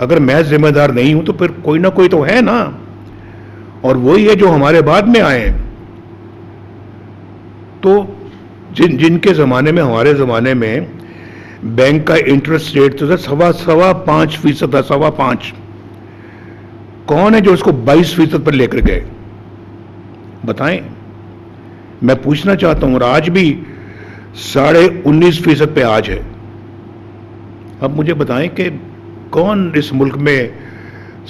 اگر میں ذمہ دار نہیں ہوں تو پھر کوئی نہ کوئی تو ہے نا، اور وہی ہے جو ہمارے بعد میں آئے ہیں. تو جن کے زمانے میں، ہمارے زمانے میں بینک کا انٹرسٹ ریٹ تو تھا 5.25% تھا، 5.25. کون ہے جو اس کو 22% پر لے کر گئے؟ بتائیں. میں پوچھنا چاہتا ہوں، اور آج بھی 19.5% پہ آج ہے. اب مجھے بتائیں کہ کون اس ملک میں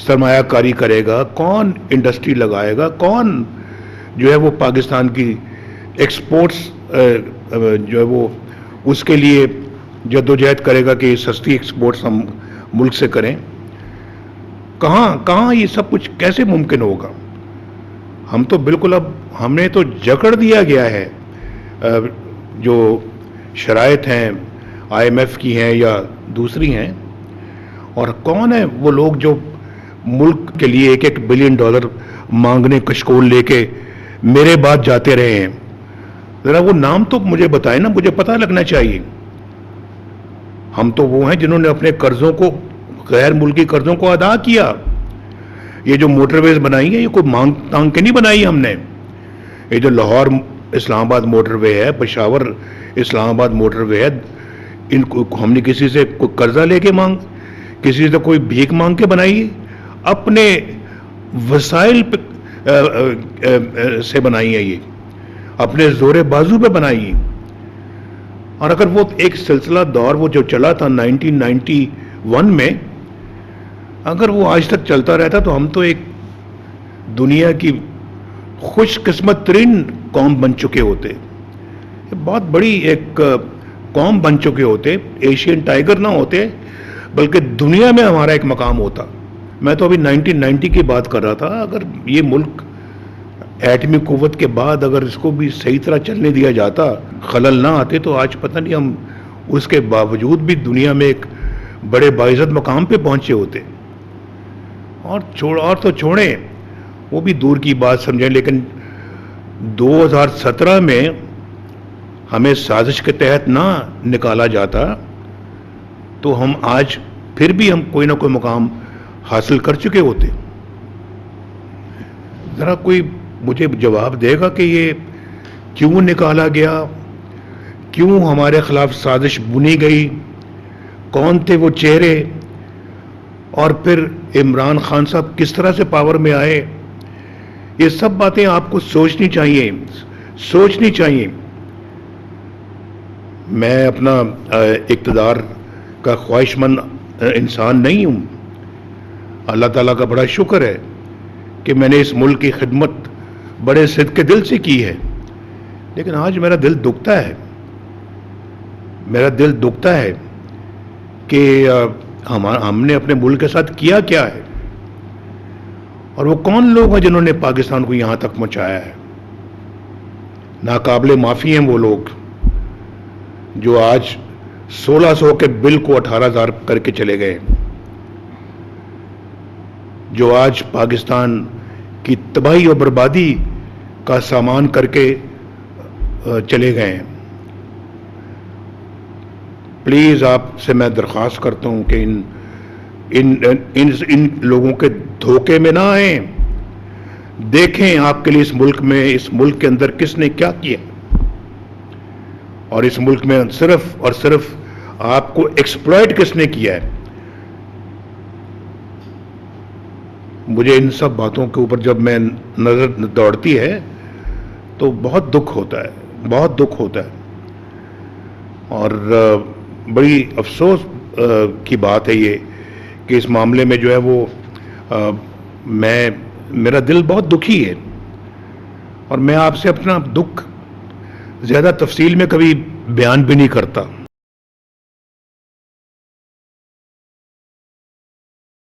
سرمایہ کاری کرے گا، کون انڈسٹری لگائے گا، کون جو ہے وہ پاکستان کی ایکسپورٹس جو ہے وہ اس کے لیے جدوجہد کرے گا کہ سستی ایکسپورٹس ہم ملک سے کریں. کہاں یہ سب کچھ کیسے ممکن ہوگا؟ ہم تو بالکل، اب ہم نے تو جکڑ دیا گیا ہے. جو شرائط ہیں IMF کی ہیں یا دوسری ہیں. اور کون ہے وہ لوگ جو ملک کے لیے $1 بلین مانگنے کشکول لے کے میرے بعد جاتے رہے ہیں؟ ذرا وہ نام تو مجھے بتائیں نا، مجھے پتہ لگنا چاہیے. ہم تو وہ ہیں جنہوں نے اپنے قرضوں کو، غیر ملکی قرضوں کو ادا کیا. یہ جو موٹر ویز بنائی ہیں، یہ کوئی مانگ تانگ کے نہیں بنائی ہم نے. یہ جو لاہور اسلام آباد موٹر وے ہے، پشاور اسلام آباد موٹر وے ہے، ان کو ہم نے کسی سے کوئی قرضہ لے کے کسی سے کوئی بھیک مانگ کے بنائی؟ اپنے وسائل سے بنائی ہے، یہ اپنے زور بازو پہ بنائی. اور اگر وہ ایک سلسلہ دور وہ جو چلا تھا 1991 میں، اگر وہ آج تک چلتا رہتا تو ہم تو ایک دنیا کی خوش قسمت ترین قوم بن چکے ہوتے. بہت بڑی ایک قوم بن چکے ہوتے. ایشین ٹائیگر نہ ہوتے، بلکہ دنیا میں ہمارا ایک مقام ہوتا. میں تو ابھی 1990 کی بات کر رہا تھا. اگر یہ ملک ایٹمی قوت کے بعد اگر اس کو بھی صحیح طرح چلنے دیا جاتا، خلل نہ آتے، تو آج پتہ نہیں ہم اس کے باوجود بھی دنیا میں ایک بڑے باعزت مقام پہ پہنچے ہوتے. اور تو چھوڑیں، وہ بھی دور کی بات سمجھیں. لیکن 2017 میں ہمیں سازش کے تحت نہ نکالا جاتا تو ہم آج پھر بھی ہم کوئی نہ کوئی مقام حاصل کر چکے ہوتے. ذرا کوئی مجھے جواب دے گا کہ یہ کیوں نکالا گیا، کیوں ہمارے خلاف سازش بنی گئی، کون تھے وہ چہرے، اور پھر عمران خان صاحب کس طرح سے پاور میں آئے. یہ سب باتیں آپ کو سوچنی چاہیے. میں اپنا اقتدار کا خواہش مند انسان نہیں ہوں. اللہ تعالیٰ کا بڑا شکر ہے کہ میں نے اس ملک کی خدمت بڑے صدق کے دل سے کی ہے. لیکن آج میرا دل دکھتا ہے کہ ہم نے اپنے ملک کے ساتھ کیا ہے، اور وہ کون لوگ ہیں جنہوں نے پاکستان کو یہاں تک پہنچایا ہے. ناقابل معافی ہیں وہ لوگ جو آج 1600 کے بل کو 18,000 کر کے چلے گئے، جو آج پاکستان کی تباہی اور بربادی کا سامان کر کے چلے گئے ہیں. پلیز آپ سے میں درخواست کرتا ہوں کہ ان لوگوں کے دھوکے میں نہ آئیں. دیکھیں آپ کے لیے اس ملک کے اندر کس نے کیا کیا، اور اس ملک میں صرف اور صرف آپ کو ایکسپلائٹ کس نے کیا ہے. مجھے ان سب باتوں کے اوپر جب میں نظر دوڑتی ہے تو بہت دکھ ہوتا ہے. اور بڑی افسوس کی بات ہے یہ کہ اس معاملے میں جو ہے وہ میرا دل بہت دکھی ہے. اور میں آپ سے اپنا دکھ زیادہ تفصیل میں کبھی بیان بھی نہیں کرتا.